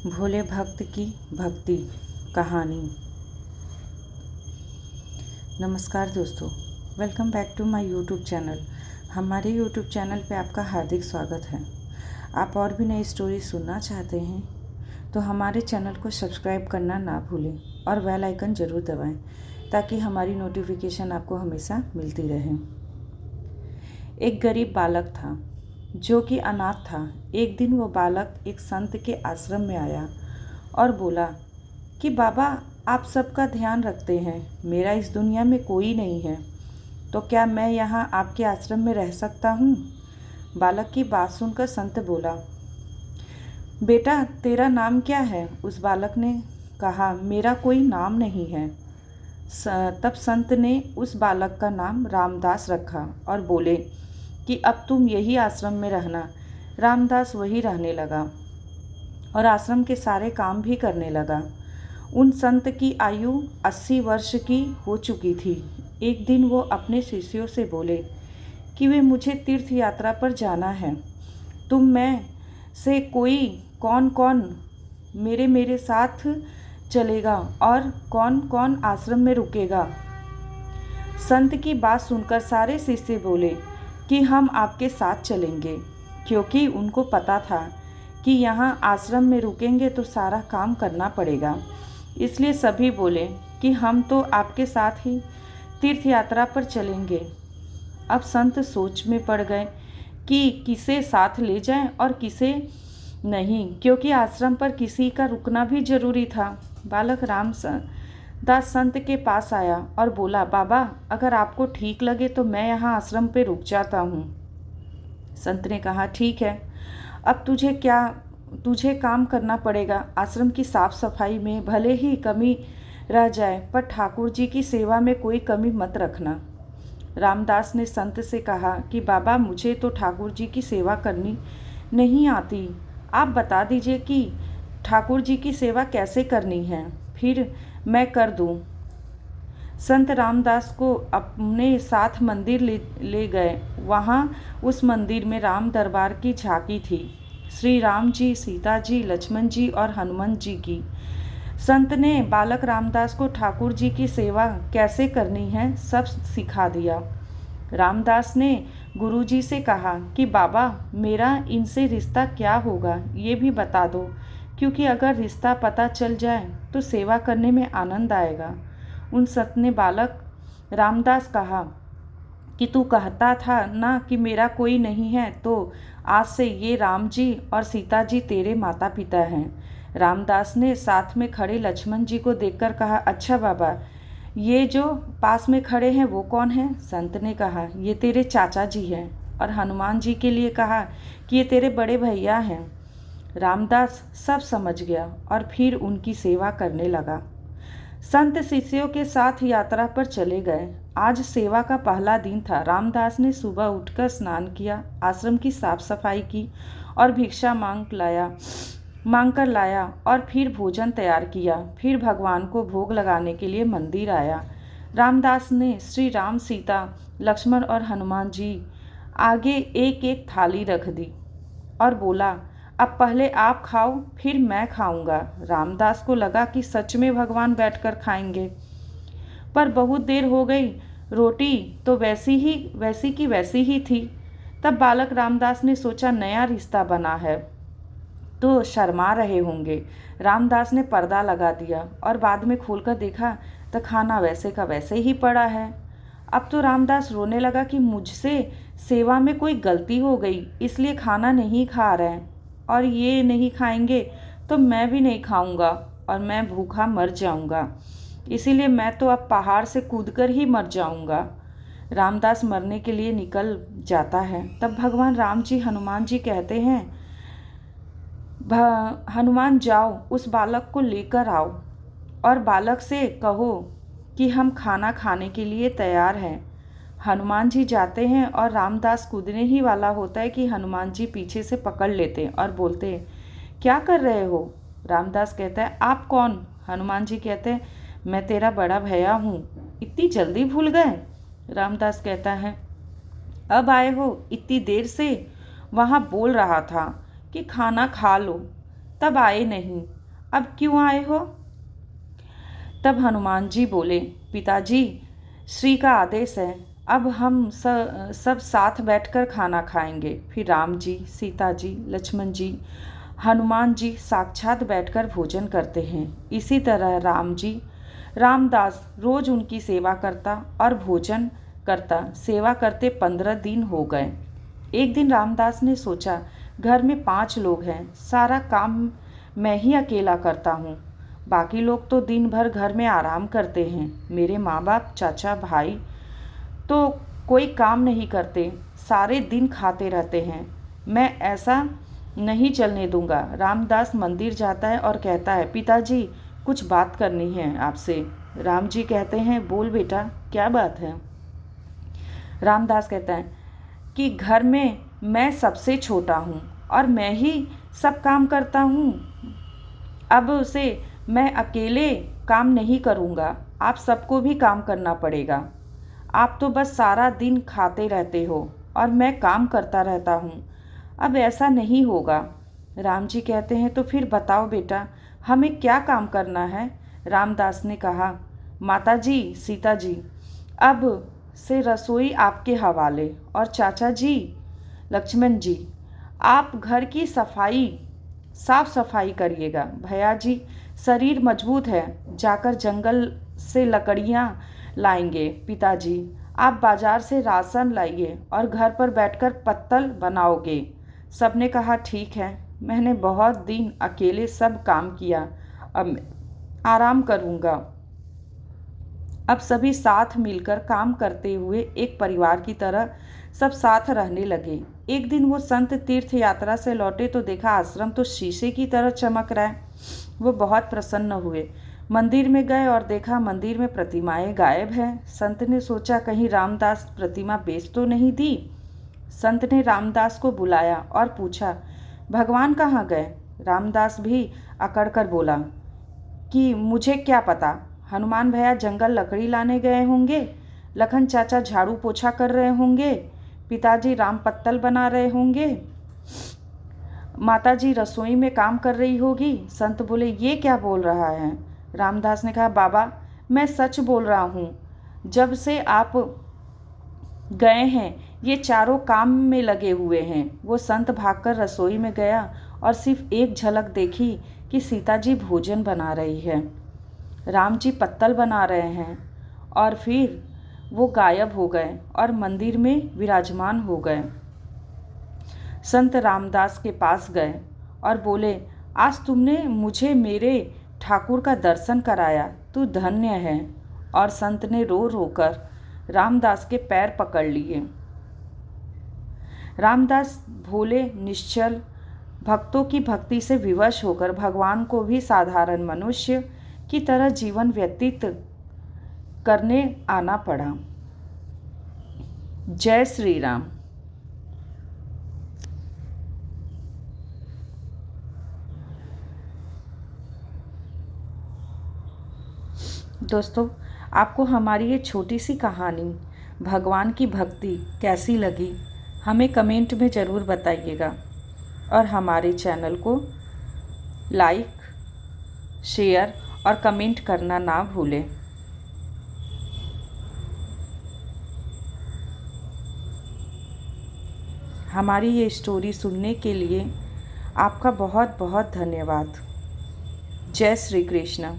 भोले भक्त की भक्ति कहानी। नमस्कार दोस्तों, welcome back to my YouTube channel. हमारे यूट्यूब चैनल पे आपका हार्दिक स्वागत है। आप और भी नई स्टोरी सुनना चाहते हैं तो हमारे चैनल को सब्सक्राइब करना ना भूलें और बेल आइकन ज़रूर दबाएं ताकि हमारी नोटिफिकेशन आपको हमेशा मिलती रहे। एक गरीब बालक था जो कि अनाथ था। एक दिन वो बालक एक संत के आश्रम में आया और बोला कि बाबा, आप सबका ध्यान रखते हैं, मेरा इस दुनिया में कोई नहीं है, तो क्या मैं यहाँ आपके आश्रम में रह सकता हूँ? बालक की बात सुनकर संत बोला, बेटा तेरा नाम क्या है? उस बालक ने कहा, मेरा कोई नाम नहीं है। तब संत ने उस बालक का नाम रामदास रखा और बोले कि अब तुम यही आश्रम में रहना। रामदास वही रहने लगा और आश्रम के सारे काम भी करने लगा। उन संत की आयु 80 वर्ष की हो चुकी थी। एक दिन वो अपने शिष्यों से बोले कि वे मुझे तीर्थ यात्रा पर जाना है। तुम में से कोई कौन कौन मेरे साथ चलेगा और कौन कौन आश्रम में रुकेगा? संत की बात सुनकर सारे शिष्य बोले कि हम आपके साथ चलेंगे, क्योंकि उनको पता था कि यहाँ आश्रम में रुकेंगे तो सारा काम करना पड़ेगा। इसलिए सभी बोले कि हम तो आपके साथ ही तीर्थ यात्रा पर चलेंगे। अब संत सोच में पड़ गए कि किसे साथ ले जाएं और किसे नहीं, क्योंकि आश्रम पर किसी का रुकना भी जरूरी था। बालक रामदास संत के पास आया और बोला, बाबा अगर आपको ठीक लगे तो मैं यहाँ आश्रम पे रुक जाता हूँ। संत ने कहा, ठीक है, अब तुझे काम करना पड़ेगा। आश्रम की साफ सफाई में भले ही कमी रह जाए, पर ठाकुर जी की सेवा में कोई कमी मत रखना। रामदास ने संत से कहा कि बाबा, मुझे तो ठाकुर जी की सेवा करनी नहीं आती, आप बता दीजिए कि ठाकुर जी की सेवा कैसे करनी है, फिर मैं कर दूं। संत रामदास को अपने साथ मंदिर ले गए। वहाँ उस मंदिर में राम दरबार की झांकी थी, श्री राम जी, सीता जी, लक्ष्मण जी और हनुमान जी की। संत ने बालक रामदास को ठाकुर जी की सेवा कैसे करनी है सब सिखा दिया। रामदास ने गुरुजी से कहा कि बाबा, मेरा इनसे रिश्ता क्या होगा ये भी बता दो, क्योंकि अगर रिश्ता पता चल जाए तो सेवा करने में आनंद आएगा। उन संत ने बालक रामदास कहा कि तू कहता था ना कि मेरा कोई नहीं है, तो आज से ये राम जी और सीता जी तेरे माता पिता हैं। रामदास ने साथ में खड़े लक्ष्मण जी को देखकर कहा, अच्छा बाबा, ये जो पास में खड़े हैं वो कौन हैं? संत ने कहा, ये तेरे चाचा जी हैं। और हनुमान जी के लिए कहा कि ये तेरे बड़े भैया हैं। रामदास सब समझ गया और फिर उनकी सेवा करने लगा। संत शिष्यों के साथ यात्रा पर चले गए। आज सेवा का पहला दिन था। रामदास ने सुबह उठकर स्नान किया, आश्रम की साफ सफाई की और भिक्षा मांग कर लाया और फिर भोजन तैयार किया। फिर भगवान को भोग लगाने के लिए मंदिर आया। रामदास ने श्री राम, सीता, लक्ष्मण और हनुमान जी आगे एक एक थाली रख दी और बोला, अब पहले आप खाओ फिर मैं खाऊंगा। रामदास को लगा कि सच में भगवान बैठकर खाएंगे, पर बहुत देर हो गई। रोटी तो वैसी की वैसी ही थी। तब बालक रामदास ने सोचा, नया रिश्ता बना है तो शर्मा रहे होंगे। रामदास ने पर्दा लगा दिया और बाद में खोलकर देखा तो खाना वैसे का वैसे ही पड़ा है। अब तो रामदास रोने लगा कि मुझसे सेवा में कोई गलती हो गई, इसलिए खाना नहीं खा रहे हैं, और ये नहीं खाएंगे तो मैं भी नहीं खाऊंगा और मैं भूखा मर जाऊंगा। इसीलिए मैं तो अब पहाड़ से कूदकर ही मर जाऊंगा। रामदास मरने के लिए निकल जाता है। तब भगवान राम जी हनुमान जी कहते हैं, हनुमान जाओ उस बालक को लेकर आओ और बालक से कहो कि हम खाना खाने के लिए तैयार हैं। हनुमान जी जाते हैं और रामदास कूदने ही वाला होता है कि हनुमान जी पीछे से पकड़ लेते हैं और बोलते हैं, क्या कर रहे हो? रामदास कहता है, आप कौन? हनुमान जी कहते हैं, मैं तेरा बड़ा भैया हूँ, इतनी जल्दी भूल गए? रामदास कहता है, अब आए हो? इतनी देर से वहाँ बोल रहा था कि खाना खा लो। तब आए नहीं, अब क्यों आए हो? तब हनुमान जी बोले, पिताजी, श्री का आदेश है, अब हम सब साथ बैठकर खाना खाएंगे। फिर राम जी, सीता जी, लक्ष्मण जी, हनुमान जी साक्षात बैठकर भोजन करते हैं। इसी तरह राम जी, रामदास रोज उनकी सेवा करता और भोजन करता। सेवा करते 15 दिन हो गए। एक दिन रामदास ने सोचा, घर में 5 लोग हैं, सारा काम मैं ही अकेला करता हूँ। बाकी लोग तो दिन भर घर में आराम करते हैं। मेरे माँ बाप, चाचा, भाई तो कोई काम नहीं करते, सारे दिन खाते रहते हैं। मैं ऐसा नहीं चलने दूंगा। रामदास मंदिर जाता है और कहता है, पिताजी, कुछ बात करनी है आपसे। राम जी कहते हैं, बोल बेटा, क्या बात है? रामदास कहता है कि घर में मैं सबसे छोटा हूँ और मैं ही सब काम करता हूँ। अब से मैं अकेले काम नहीं करूँगा, आप सबको भी काम करना पड़ेगा। आप तो बस सारा दिन खाते रहते हो और मैं काम करता रहता हूँ। अब ऐसा नहीं होगा। राम जी कहते हैं, तो फिर बताओ बेटा, हमें क्या काम करना है? रामदास ने कहा, माता जी, सीता जी, अब से रसोई आपके हवाले, और चाचा जी, लक्ष्मण जी, आप घर की साफ सफाई करिएगा। भैया जी, शरीर मजबूत है, जाकर जंगल से लकड़ियाँ लाएंगे। पिताजी, आप बाजार से राशन लाइए और घर पर बैठकर पत्तल बनाओगे। सबने कहा, ठीक है, मैंने बहुत दिन अकेले सब काम किया, अब मैं आराम करूँगा। अब सभी साथ मिलकर काम करते हुए एक परिवार की तरह सब साथ रहने लगे। एक दिन वो संत तीर्थ यात्रा से लौटे तो देखा आश्रम तो शीशे की तरह चमक रहा है। वो बहुत प्रसन्न हुए। मंदिर में गए और देखा मंदिर में प्रतिमाएं गायब हैं। संत ने सोचा, कहीं रामदास प्रतिमा बेच तो नहीं दी। संत ने रामदास को बुलाया और पूछा, भगवान कहाँ गए? रामदास भी अकड़ कर बोला कि मुझे क्या पता, हनुमान भैया जंगल लकड़ी लाने गए होंगे, लखन चाचा झाड़ू पोछा कर रहे होंगे, पिताजी राम पत्तल बना रहे होंगे, माताजी रसोई में काम कर रही होगी। संत बोले, ये क्या बोल रहा है? रामदास ने कहा, बाबा, मैं सच बोल रहा हूँ। जब से आप गए हैं ये चारों काम में लगे हुए हैं। वो संत भागकर रसोई में गया और सिर्फ एक झलक देखी कि सीता जी भोजन बना रही है, राम जी पत्तल बना रहे हैं, और फिर वो गायब हो गए और मंदिर में विराजमान हो गए। संत रामदास के पास गए और बोले, आज तुमने मुझे मेरे ठाकुर का दर्शन कराया, तू धन्य है। और संत ने रो रोकर रामदास के पैर पकड़ लिए। रामदास भोले, निश्चल भक्तों की भक्ति से विवश होकर भगवान को भी साधारण मनुष्य की तरह जीवन व्यतीत करने आना पड़ा। जय श्री राम। दोस्तों, आपको हमारी ये छोटी सी कहानी भगवान की भक्ति कैसी लगी, हमें कमेंट में ज़रूर बताइएगा और हमारे चैनल को लाइक, शेयर और कमेंट करना ना भूलें। हमारी ये स्टोरी सुनने के लिए आपका बहुत बहुत धन्यवाद। जय श्री कृष्ण।